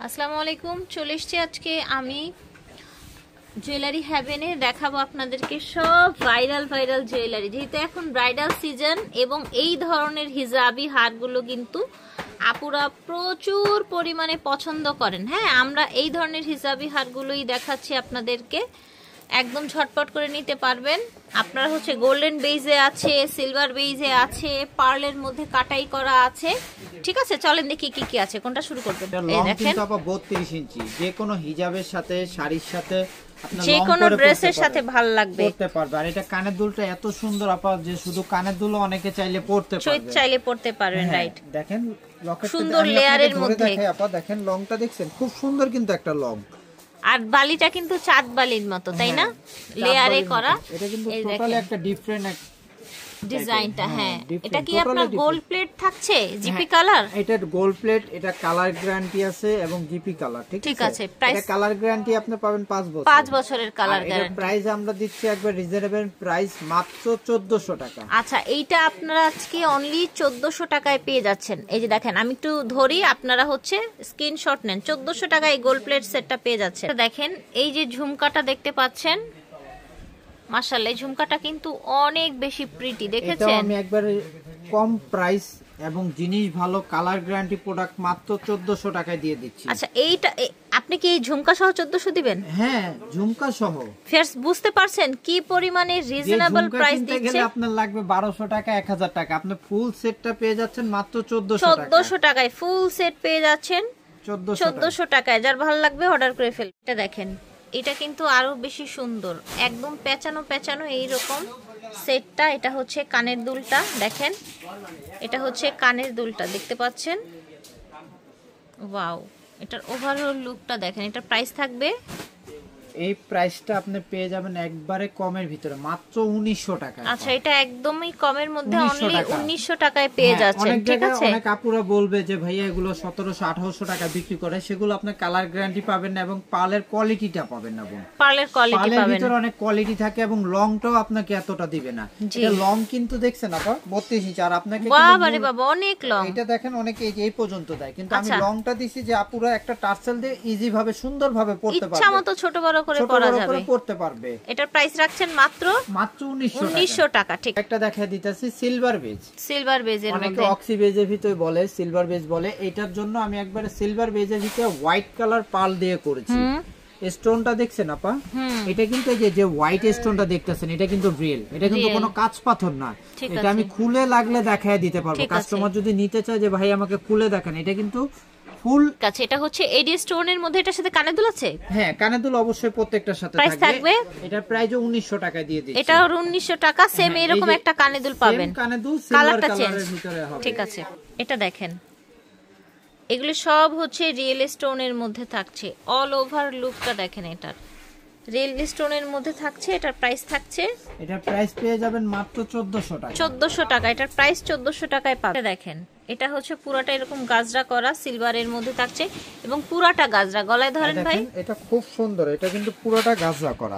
আসসালামু আলাইকুম। চলে এসেছি আজকে আমি জুয়েলারি হ্যাভেনে দেখাবো আপনাদেরকে সব ভাইরাল জুয়েলারি। যেহেতু এখন ব্রাইডাল সিজন এবং এই ধরনের হিজাবি হারগুলো কিন্তু আপুরা প্রচুর পরিমাণে পছন্দ করেন। হ্যাঁ, আমরা এই ধরনের হিজাবি হারগুলোই দেখাচ্ছি আপনাদেরকে, একদম ঝটপট করে নিতে পারবেন। আপনারা হচ্ছে গোল্ডেন বেইজে আছে, সিলভার বেইজে আছে, পার্লের মধ্যে কাটাই করা আছে। ঠিক আছে, চলেন দেখি কি কি আছে। কোনটা শুরু করবেন? এই দেখেন, 32 ইঞ্চি, যে কোনো হিজাবের সাথে, শাড়ির সাথে, যে কোনো ড্রেসের সাথে ভালো লাগবে, পরতে পারবে। আর এটা কানের দুলটা এত সুন্দর আপা, যে শুধু কানের দুল অনেকে চাইলে পরতে পারবে, চাইলে পরতে পারবেন। রাইট, দেখেন লকেটটা সুন্দর লেয়ারের মধ্যে দেখাই আপা। দেখেন লংটা দেখছেন, খুব সুন্দর কিন্তু একটা লং। আর বালিটা কিন্তু চাঁদ বালির মতো, তাই না? লেয়ারে করা। এটা কিন্তু টোটালি একটা ডিফারেন্ট ডিজাইনটা। হ্যাঁ, এটা কি আপনার গোল্ড প্লেট থাকছে, জিপি কালার? এটা গোল্ড প্লেট, এটা কালার গ্যারান্টি আছে এবং জিপি কালার। ঠিক আছে, এটা কালার গ্যারান্টি আপনি পাবেন 5 বছর। 5 বছরের কালার গ্যারান্টি। প্রাইস আমরা দিচ্ছি একবার রিজনেবল প্রাইস, মাত্র 1400 টাকা। আচ্ছা, এইটা আপনারা আজকে অনলি 1400 টাকায় পেয়ে যাচ্ছেন। এই যে দেখেন, আমি একটু ধরি, আপনারা হচ্ছে স্ক্রিনশট নেন। 1400 টাকায় এই গোল্ড প্লেট সেটটা পেয়ে যাচ্ছেন। দেখেন, এই যে ঝুমকাটা দেখতে পাচ্ছেন, মাশাআল্লাহ, এই ঝুমকাটা কিন্তু অনেক বেশি প্রিটি, দেখেছেন? এটা আমি একবার কম প্রাইস এবং জিনিস ভালো, কালার গ্যারান্টি প্রোডাক্ট মাত্র 1400 টাকায় দিয়ে দিচ্ছি। আচ্ছা, এইটা আপনি কি এই ঝুমকা সহ 1400 দিবেন? হ্যাঁ, ঝুমকা সহ। ফেয়ার্স, বুঝতে পারছেন কি পরিমাণে রিজনেবল প্রাইস দিচ্ছে? আপনার লাগবে 1200 টাকা, 1000 টাকা, আপনি ফুল সেটটা পেয়ে যাচ্ছেন মাত্র 1400 টাকায়। ফুল সেট পেয়ে যাচ্ছেন 1400 টাকায়। যার ভালো লাগবে অর্ডার করে ফেল। এটা দেখেন, এটা কিন্তু আরো বেশি সুন্দর, একদম পেঁচানো এইরকম সেটটা। এটা হচ্ছে কানের দুলটা, দেখেন, এটা হচ্ছে কানের দুলটা, দেখতে পাচ্ছেন? ওয়াও, এটার ওভারঅল লুকটা দেখেন। এটার প্রাইস থাকবে, এই প্রাইসটা আপনি পেয়ে যাবেন একবারে কমের ভিতরে, মাত্র 1900 টাকা। আচ্ছা, এটা একদমই কমের মধ্যে, অনলি 1900 টাকায় পেয়ে যাচ্ছেন। ঠিক আছে, অনেক আপুরা বলবে যে ভাইয়া এগুলো 1700-1800 টাকা বিক্রি করে, সেগুলো আপনি কালার গ্যারান্টি পাবেন না এবং পার্লের কোয়ালিটিটা পাবেন না। পার্লের কোয়ালিটি পাবেন, ভিতরে অনেক কোয়ালিটি থাকে এবং লংটাও আপনাকে এতটা দিবে না। এটা লং কিন্তু দেখছেন আপা 32 ইঞ্চি, আর আপনাকে বাবারে বাবা অনেক লং। এটা দেখেন অনেকে এই পর্যন্ত দেয়, কিন্তু আমি লংটা দিছি যে আপুরা একটা টার্সেল দিয়ে ইজি ভাবে সুন্দর ভাবে পড়তে পারবে, ইচ্ছা মতো ছোট বড় করে পরা যাবে, পড়তে পারবে। এটার প্রাইস রাখছেন মাত্র 1900 টাকা। ঠিক, একটা দেখায় দিতেছি সিলভার বেজ। সিলভার বেজের মধ্যে, অনেকে অক্সি বেজের ভিতরে বলে, সিলভার বেজ বলে। এটার জন্য আমি একবারে সিলভার বেজের ভিতরে হোয়াইট কালার পার্ল দিয়ে করেছি। স্টোনটা দেখছেন আপা? এটা কিন্তু এই যে হোয়াইট স্টোনটা দেখতেছেন, এটা কিন্তু রিয়েল, এটা কিন্তু কোনো কাঁচ পাথর না। এটা আমি খুলে লাগলে দেখায় দিতে পারবো। কাস্টমার যদি নিতে চায় যে ভাই আমাকে খুলে দেখান, এটা কিন্তু ফুল কাছে। এটা হচ্ছে এডি স্টোনের মধ্যে, এটার সাথে কানের দুল আছে। হ্যাঁ, কানের দুল অবশ্যই প্রত্যেকটার সাথে থাকবে। এটার প্রাইস 1900 টাকা দিয়ে দিচ্ছি। এটা 1900 টাকা। সেম এরকম একটা কানের দুল পাবেন, কানের দুল সিলভার কালারের ভিতরে হবে। ঠিক আছে, এটা দেখেন, এগুলো সব হচ্ছে রিয়েল স্টোনের মধ্যে থাকছে। অল ওভার লুকটা দেখেন, এটার রিয়েল স্টোনের মধ্যে থাকছে। এটার প্রাইস থাকছে, এটার প্রাইস পেয়ে যাবেন মাত্র 1400 টাকা। 1400 টাকা, এটার প্রাইস 1400 টাকায় পাবেন। দেখেন, এটা হচ্ছে পুরাটা এরকম গাজরা করা, সিলভারের মধ্যে থাকছে এবং পুরাটা গাজরা। গলায় ধরেন ভাই, এটা খুব সুন্দর। এটা কিন্তু পুরোটা গাজরা করা।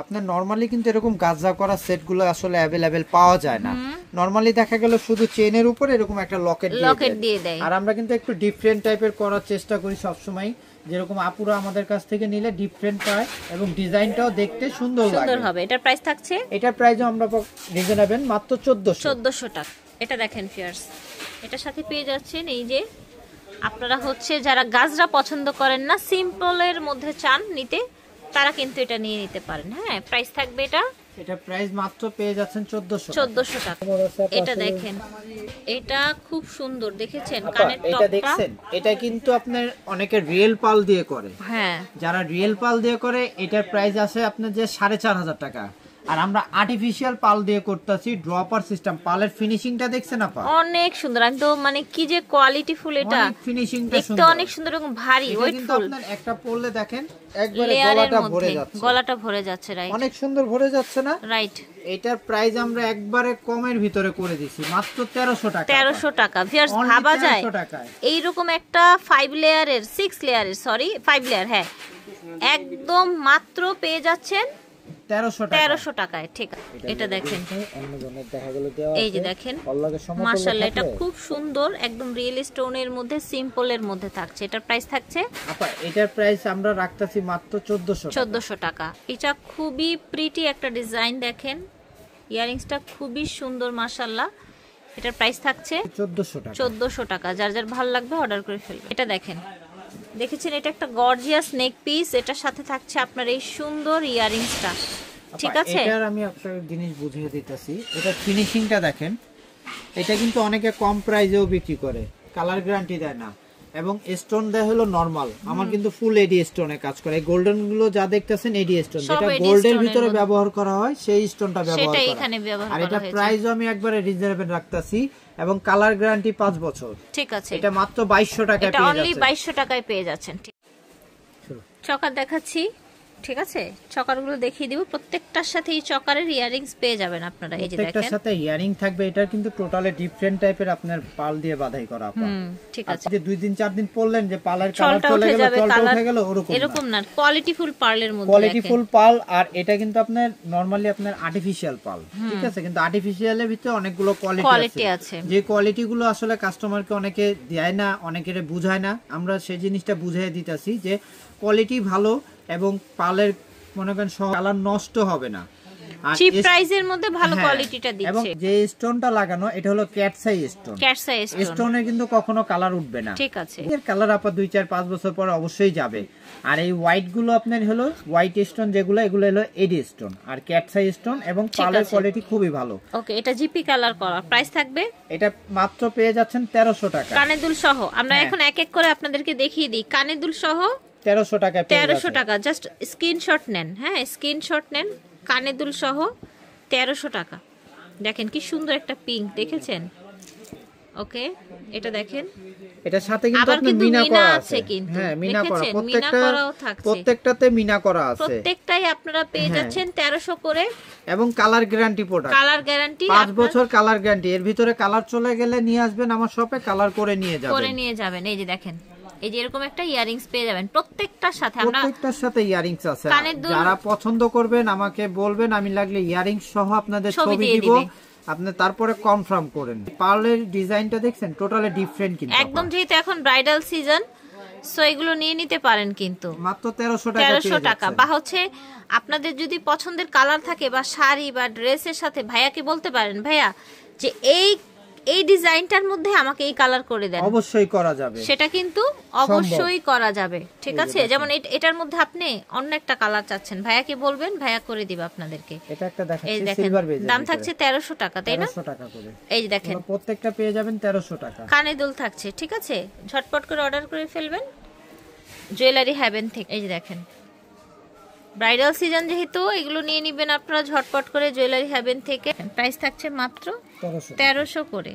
আপনার নরমালি কিন্তু এরকম গাজরা করা সেটগুলো আসলে अवेलेबल পাওয়া যায় না। নরমালি দেখা গেল শুধু চেইনের উপর এরকম একটা লকেট দিয়ে দেয়। আর আমরা কিন্তু একটু ডিফারেন্ট টাইপের করার চেষ্টা করি সব সময়, যেরকম আপুরা আমাদের কাছ থেকে নিলে ডিফারেন্ট পায় এবং ডিজাইনটাও দেখতে সুন্দর হবে। এটার প্রাইস থাকছে, এটার প্রাইসও আমরা রিজনেবল মাত্র 1400 টাকা। এটা দেখেন ফিয়ার্স, এটার সাথে পেয়ে যাচ্ছেন এই যে, আপনারা হচ্ছে যারা গাজরা পছন্দ করেন না, সিম্পলের মধ্যে চান নিতে, তারা কিন্তু এটা নিয়ে নিতে পারেন। হ্যাঁ, প্রাইস থাকবে, এটা প্রাইস মাত্র পেয়ে যাচ্ছেন 1400 টাকা। এটা দেখেন, এটা খুব সুন্দর, দেখেছেন কানের টপটা? এটা দেখছেন, এটা কিন্তু আপনার অনেকে রিয়েল পাল দিয়ে করে। হ্যাঁ, যারা রিয়েল পাল দিয়ে করে, এটার প্রাইস আছে আপনার যে 4500 টাকা। আর আমরা আর্টিফিশিয়াল পাল দিয়ে করতেছি, ড্রপার সিস্টেম। পালের ফিনিশিংটা দেখছেন আপা? অনেক সুন্দর, একদম মানে কি যে কোয়ালিটি ফুল। এটা ফিনিশিংটা দেখতে অনেক সুন্দর এবং ভারী ওয়েটফুল। আপনার একটা পরলে দেখেন একবারে গলাটা ভরে যাচ্ছে, গলাটা ভরে যাচ্ছে। রাইট, অনেক সুন্দর ভরে যাচ্ছে না? রাইট। এটার প্রাইস আমরা একবারে কমের ভিতরে করে দিছি, মাত্র 1300 টাকা। 1300 টাকা। ভিউয়ার্স, ভাবা যায় এইরকম একটা 5 লেয়ারের 6 লেয়ারের 5 লেয়ার, হ্যাঁ, একদম মাত্র পেয়ে যাচ্ছেন 1300 টাকা। 1300 টাকায়। ঠিক আছে, এটা দেখেন অন্য জনের দেখা গেল দেওয়া এই যে আছে। দেখেন অল্লাহকে সমতুল্য মাশাআল্লাহ, এটা থাকলে। খুব সুন্দর, একদম রিয়েল স্টোনের মধ্যে, সিম্পলের মধ্যে থাকছে। এটার প্রাইস থাকছে আপা এটার প্রাইস আমরা রাখতাছি মাত্র 1400 টাকা। 1400 টাকা। এটা খুবই প্রিটি একটা ডিজাইন, দেখেন ইয়ারিংসটা খুবই সুন্দর মাশাআল্লাহ। এটার প্রাইস থাকছে 1400 টাকা। 1400 টাকা। যার যার ভালো লাগবে অর্ডার করে ফেলবে। এটা দেখেন, দেখেছেন এটা একটা গর্জিয়াস নেক পিস, এটার সাথে থাকছে আপনার এই সুন্দর ইয়ারিংসটা। ঠিক আছে, এটার আমি একটা জিনিস বুঝিয়ে দিতেছি, এটা ফিনিশিংটা দেখেন। এটা কিন্তু অনেকে কম প্রাইসেও বিক্রি করে, কালার গ্যারান্টি দেয় না, এবং স্টোন দেয় হলো নরমাল। আমার কিন্তু ফুল এডি স্টোনে কাজ করে। গোল্ডেন গুলো যা দেখতেছেন এডি স্টোন, যেটা গোল্ডের ভিতরে ব্যবহার করা হয় সেই স্টোনটা ব্যবহার করা হয়। আর এটা প্রাইসও আমি একবারে রিজনেবল রাখতাছি, এবং কালার গ্যারান্টি 5 বছর। ঠিক আছে, এটা মাত্র 2200 টাকায় এটা পেয়ে অনলি যাচ্ছেন। 2200 টাকায় পেয়ে যাচ্ছেন। ঠিক, চকার দেখাচ্ছি। ঠিক আছে, চকারগুলো দেখিয়ে দিব। প্রত্যেকটার সাথে এই চকারের ইয়ারিংস পেয়ে যাবেন আপনারা। এই যে দেখেন প্রত্যেকটার সাথে ইয়ারিং থাকবে। এটা কিন্তু টোটালি ডিফারেন্ট টাইপের আপনার পাল দিয়ে বাঁধাই করা আপা। ঠিক আছে, যে 2 দিন 4 দিন পরলেন যে পালের কালার চলে গেল, চলটা উঠে গেল, এরকম না। কোয়ালিটিফুল পার্লের মধ্যে, কোয়ালিটিফুল পাল। আর এটা কিন্তু আপনার নরমালি আপনার আর্টিফিশিয়াল পাল। ঠিক আছে, কিন্তু আর্টিফিশিয়ালের ভিতরে অনেকগুলো কোয়ালিটি আছে। যে কোয়ালিটি গুলো আসলে কাস্টমারকে অনেকে দেয় না, অনেকের বুঝায় না। আমরা সেই জিনিসটা বুঝিয়ে দিতেছি যে কোয়ালিটি ভালো, এবং পালের মনে করেন কালার নষ্ট হবে না, আর চিপ প্রাইসের মধ্যে ভালো কোয়ালিটিটা দিচ্ছে। এবং যে স্টোনটা লাগানো এটা হলো ক্যাটসাই স্টোন। ক্যাটসাই স্টোন, স্টোনে কিন্তু কখনো কালার উঠবে না। ঠিক আছে, এর কালার আপা 2, 4, 5 বছর পর অবশ্যই যাবে। আর এই হোয়াইট গুলো আপনার হলো হোয়াইট স্টোন, যেগুলো এগুলো হলো এডি স্টোন আর ক্যাটসাই স্টোন, এবং পালের কোয়ালিটি খুবই ভালো। ওকে, এটা জিপি কালার করা। প্রাইস থাকবে এটা মাত্র পেয়ে যাচ্ছেন 1300 টাকা। কানে দুল সহ। আমরা এখন এক এক করে আপনাদেরকে দেখিয়ে দিই। কানে দুল সহ 1300 টাকা। 1300 টাকা। জাস্ট স্ক্রিনশট নেন। হ্যাঁ, স্ক্রিনশট নেন। কানে দুল সহ 1300 টাকা। দেখেন কি সুন্দর একটা পিঙ্ক, দেখেছেন? ওকে, এটা দেখেন। এটার সাথে কিন্তু আপনার মিনা করা আছে। হ্যাঁ, মিনা করা। প্রত্যেকটাতে মিনা করা আছে। প্রত্যেকটাই আপনারা পেয়ে যাচ্ছেন 1300 করে, এবং colour guarantee product. Colour guarantee 5 বছর কালার গ্যারান্টি। এর ভিতরে কালার চলে গেলে নিয়ে আসবেন আমার শপে, কালার করে নিয়ে যাবেন। এই যে দেখেন, এই যে এরকম একটা ইয়ারিংস পেয়ে যাবেন প্রত্যেকটার সাথে। আমরা প্রত্যেকটার সাথে ইয়ারিংস আছে। যারা পছন্দ করবেন আমাকে বলবেন, আমি লাগলে ইয়ারিংস সহ আপনাদের ছবি দিব, আপনি তারপরে কনফার্ম করেন। পার্লের ডিজাইনটা দেখছেন টোটালি ডিফারেন্ট, কিন্তু একদম। যেহেতু এখন ব্রাইডাল সিজন, সো এগুলো নিয়ে নিতে পারেন কিন্তু মাত্র 1300 টাকা। বা হচ্ছে আপনাদের যদি পছন্দের কালার থাকে বা শাড়ি বা ড্রেসের সাথে ভাইয়াকে বলতে পারেন, ভাইয়া যে এই ডিজাইনটার মধ্যে আমাকে এই কালার করে দেন, অবশ্যই করা যাবে। সেটা কিন্তু অবশ্যই করা যাবে। ঠিক আছে, যেমন এটার মধ্যে আপনি অন্য একটা কালার চাচ্ছেন, ভাইয়াকে বলবেন, ভাইয়া করে দিবে আপনাদেরকে। এটা একটা দেখাচ্ছি সিলভার বেজ, দাম থাকছে 1300 টাকা, তাই না? 1300 টাকা করে। এই যে দেখেন, প্রত্যেকটা পেয়ে যাবেন 1300 টাকা। কানে দুল থাকছে। ঠিক আছে, ঝটপট করে অর্ডার করে ফেলবেন জুয়েলারি হেভেন থেকে। এই যে দেখেন, ব্রাইডাল সিজন যেহেতু, এগুলো নিয়ে নিবেন আপনারা ঝটপট করে জুয়েলারি হেভেন থেকে। প্রাইস থাকছে মাত্র 1300 করে।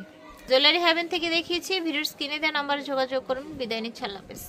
জুয়েলারি হেভেন থেকে দেখিয়েছি। ভিডিওর স্ক্রিনে দেওয়া নম্বরে যোগাযোগ করুন। বিদায় নিচ্ছি, আল্লাহ হাফেজ।